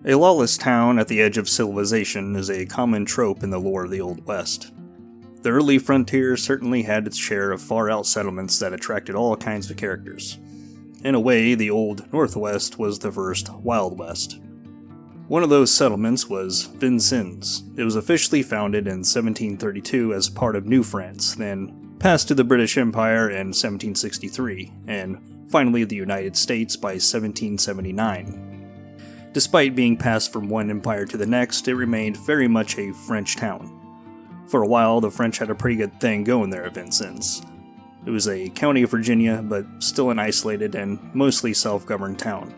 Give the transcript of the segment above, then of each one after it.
A lawless town at the edge of civilization is a common trope in the lore of the Old West. The early frontier certainly had its share of far-out settlements that attracted all kinds of characters. In a way, the Old Northwest was the first Wild West. One of those settlements was Vincennes. It was officially founded in 1732 as part of New France, then passed to the British Empire in 1763, and finally the United States by 1779. Despite being passed from one empire to the next, it remained very much a French town. For a while, the French had a pretty good thing going there at Vincennes. It was a county of Virginia, but still an isolated and mostly self-governed town.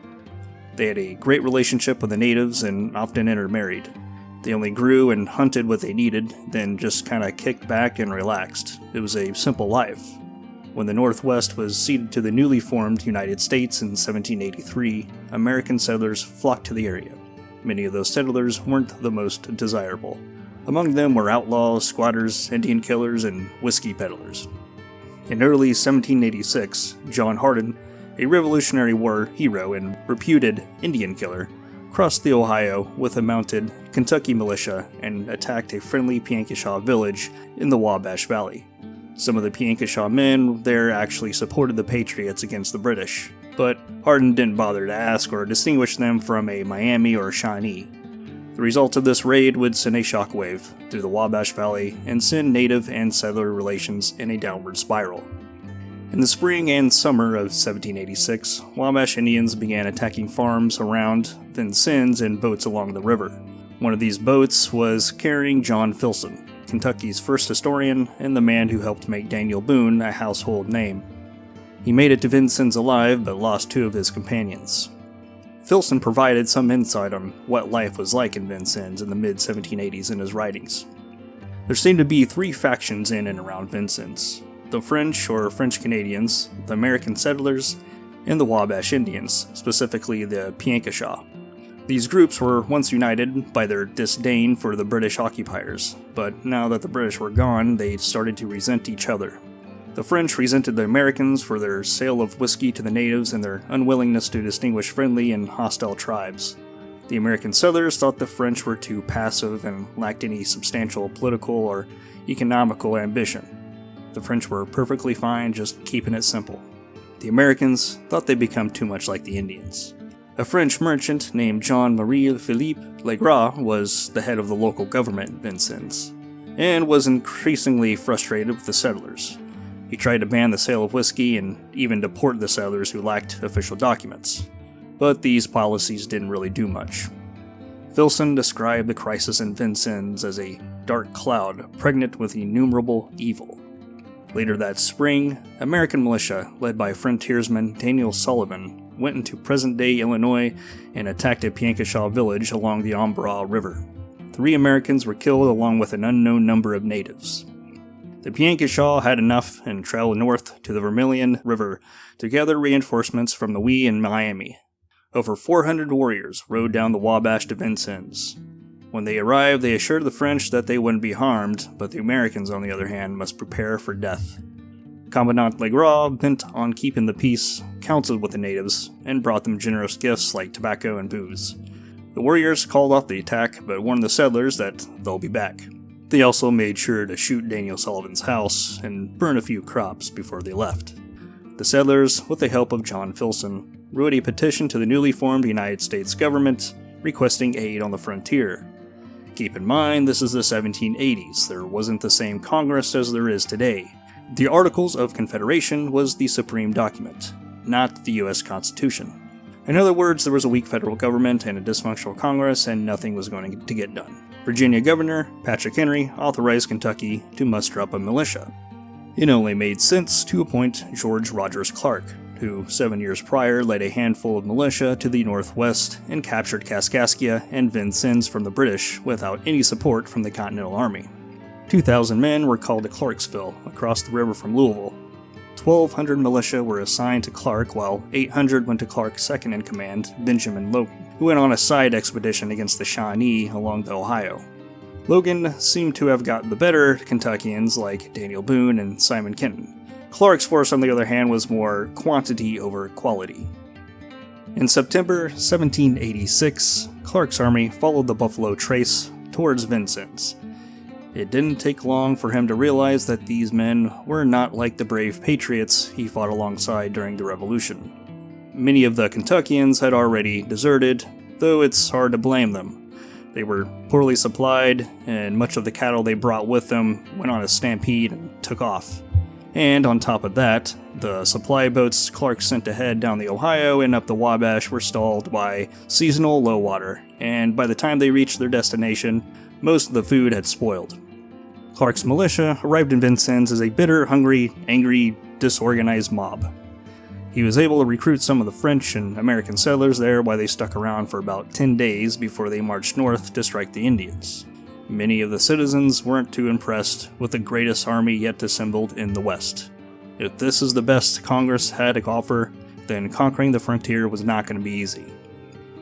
They had a great relationship with the natives and often intermarried. They only grew and hunted what they needed, then just kinda kicked back and relaxed. It was a simple life. When the Northwest was ceded to the newly formed United States in 1783, American settlers flocked to the area. Many of those settlers weren't the most desirable. Among them were outlaws, squatters, Indian killers, and whiskey peddlers. In early 1786, John Hardin, a Revolutionary War hero and reputed Indian killer, crossed the Ohio with a mounted Kentucky militia and attacked a friendly Piankeshaw village in the Wabash Valley. Some of the Piankeshaw men there actually supported the Patriots against the British, but Hardin didn't bother to ask or distinguish them from a Miami or Shawnee. The result of this raid would send a shockwave through the Wabash Valley and send native and settler relations in a downward spiral. In the spring and summer of 1786, Wabash Indians began attacking farms around Vincennes and boats along the river. One of these boats was carrying John Filson, Kentucky's first historian and the man who helped make Daniel Boone a household name. He made it to Vincennes alive but lost two of his companions. Filson provided some insight on what life was like in Vincennes in the mid-1780s in his writings. There seemed to be three factions in and around Vincennes: the French or French Canadians, the American settlers, and the Wabash Indians, specifically the Piankeshaw. These groups were once united by their disdain for the British occupiers, but now that the British were gone, they started to resent each other. The French resented the Americans for their sale of whiskey to the natives and their unwillingness to distinguish friendly and hostile tribes. The American settlers thought the French were too passive and lacked any substantial political or economical ambition. The French were perfectly fine just keeping it simple. The Americans thought they'd become too much like the Indians. A French merchant named Jean-Marie Philippe Legras was the head of the local government in Vincennes, and was increasingly frustrated with the settlers. He tried to ban the sale of whiskey and even deport the settlers who lacked official documents, but these policies didn't really do much. Filson described the crisis in Vincennes as a dark cloud pregnant with innumerable evil. Later that spring, American militia, led by frontiersman Daniel Sullivan, went into present-day Illinois and attacked a Piankeshaw village along the Ombrah River. 3 Americans were killed along with an unknown number of natives. The Piankeshaw had enough and traveled north to the Vermilion River to gather reinforcements from the Wee and Miami. Over 400 warriors rode down the Wabash to Vincennes. When they arrived, they assured the French that they wouldn't be harmed, but the Americans, on the other hand, must prepare for death. Commandant Legras, bent on keeping the peace, counseled with the natives, and brought them generous gifts like tobacco and booze. The warriors called off the attack, but warned the settlers that they'll be back. They also made sure to shoot Daniel Sullivan's house and burn a few crops before they left. The settlers, with the help of John Filson, wrote a petition to the newly formed United States government requesting aid on the frontier. Keep in mind, this is the 1780s. There wasn't the same Congress as there is today. The Articles of Confederation was the supreme document, not the U.S. Constitution. In other words, there was a weak federal government and a dysfunctional Congress, and nothing was going to get done. Virginia Governor Patrick Henry authorized Kentucky to muster up a militia. It only made sense to appoint George Rogers Clark, who 7 years prior led a handful of militia to the northwest and captured Kaskaskia and Vincennes from the British without any support from the Continental Army. 2,000 men were called to Clarksville, across the river from Louisville. 1,200 militia were assigned to Clark, while 800 went to Clark's second-in-command, Benjamin Logan, who went on a side expedition against the Shawnee along the Ohio. Logan seemed to have gotten the better Kentuckians like Daniel Boone and Simon Kenton. Clark's force, on the other hand, was more quantity over quality. In September 1786, Clark's army followed the Buffalo Trace towards Vincennes. It didn't take long for him to realize that these men were not like the brave patriots he fought alongside during the Revolution. Many of the Kentuckians had already deserted, though it's hard to blame them. They were poorly supplied, and much of the cattle they brought with them went on a stampede and took off. And on top of that, the supply boats Clark sent ahead down the Ohio and up the Wabash were stalled by seasonal low water, and by the time they reached their destination, most of the food had spoiled. Clark's militia arrived in Vincennes as a bitter, hungry, angry, disorganized mob. He was able to recruit some of the French and American settlers there while they stuck around for about 10 days before they marched north to strike the Indians. Many of the citizens weren't too impressed with the greatest army yet assembled in the West. If this is the best Congress had to offer, then conquering the frontier was not going to be easy.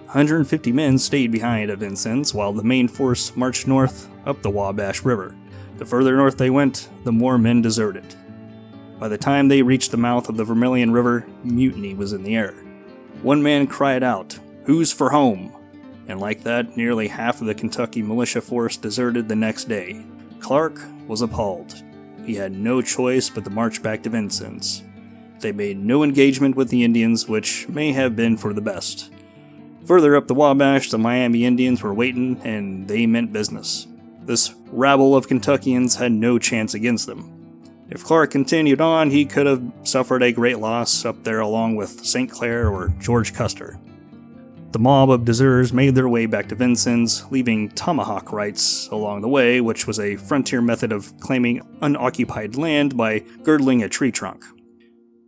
150 men stayed behind at Vincennes while the main force marched north up the Wabash River. The further north they went, the more men deserted. By the time they reached the mouth of the Vermilion River, mutiny was in the air. One man cried out, "Who's for home?" And like that, nearly half of the Kentucky militia force deserted the next day. Clark was appalled. He had no choice but to march back to Vincennes. They made no engagement with the Indians, which may have been for the best. Further up the Wabash, the Miami Indians were waiting, and they meant business. This rabble of Kentuckians had no chance against them. If Clark continued on, he could have suffered a great loss up there along with St. Clair or George Custer. The mob of deserters made their way back to Vincennes, leaving tomahawk rights along the way, which was a frontier method of claiming unoccupied land by girdling a tree trunk.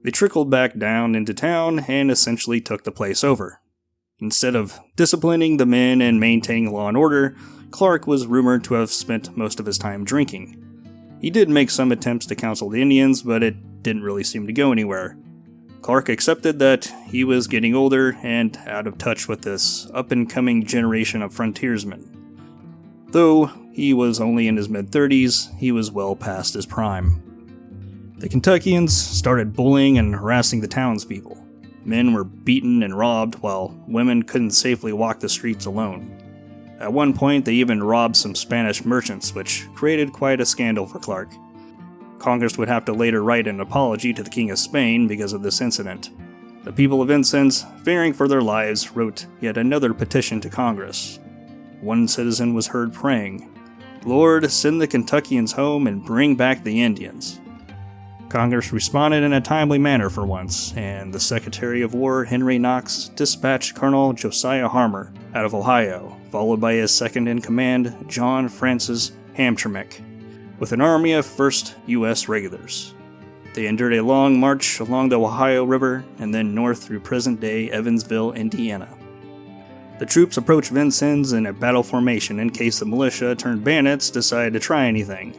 They trickled back down into town and essentially took the place over. Instead of disciplining the men and maintaining law and order, Clark was rumored to have spent most of his time drinking. He did make some attempts to counsel the Indians, but it didn't really seem to go anywhere. Clark accepted that he was getting older and out of touch with this up-and-coming generation of frontiersmen. Though he was only in his mid-30s, he was well past his prime. The Kentuckians started bullying and harassing the townspeople. Men were beaten and robbed, while women couldn't safely walk the streets alone. At one point, they even robbed some Spanish merchants, which created quite a scandal for Clark. Congress would have to later write an apology to the King of Spain because of this incident. The people of Vincennes, fearing for their lives, wrote yet another petition to Congress. One citizen was heard praying, "Lord, send the Kentuckians home and bring back the Indians." Congress responded in a timely manner for once, and the Secretary of War, Henry Knox, dispatched Colonel Josiah Harmer out of Ohio, followed by his second-in-command, John Francis Hamtramck, with an army of 1st U.S. regulars. They endured a long march along the Ohio River and then north through present-day Evansville, Indiana. The troops approached Vincennes in a battle formation in case the militia turned bandits decided to try anything.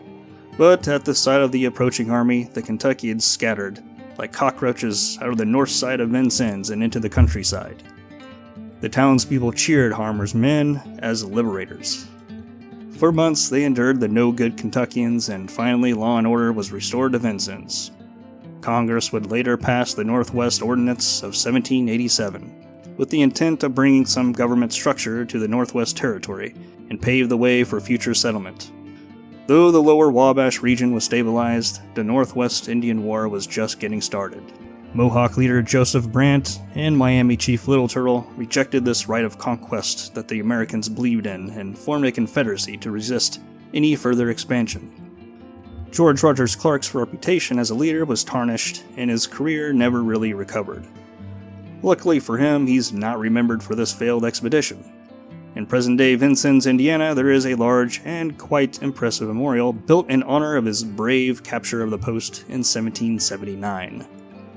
But at the sight of the approaching army, the Kentuckians scattered, like cockroaches out of the north side of Vincennes and into the countryside. The townspeople cheered Harmer's men as liberators. For months, they endured the no-good Kentuckians, and finally law and order was restored to Vincennes. Congress would later pass the Northwest Ordinance of 1787, with the intent of bringing some government structure to the Northwest Territory and pave the way for future settlement. Though the lower Wabash region was stabilized, the Northwest Indian War was just getting started. Mohawk leader Joseph Brant and Miami Chief Little Turtle rejected this right of conquest that the Americans believed in and formed a confederacy to resist any further expansion. George Rogers Clark's reputation as a leader was tarnished, and his career never really recovered. Luckily for him, he's not remembered for this failed expedition. In present-day Vincennes, Indiana, there is a large and quite impressive memorial built in honor of his brave capture of the post in 1779.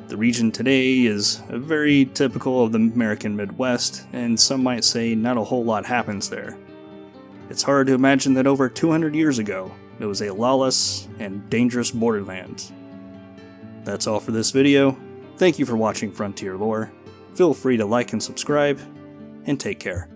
The region today is very typical of the American Midwest, and some might say not a whole lot happens there. It's hard to imagine that over 200 years ago, it was a lawless and dangerous borderland. That's all for this video. Thank you for watching Frontier Lore. Feel free to like and subscribe, and take care.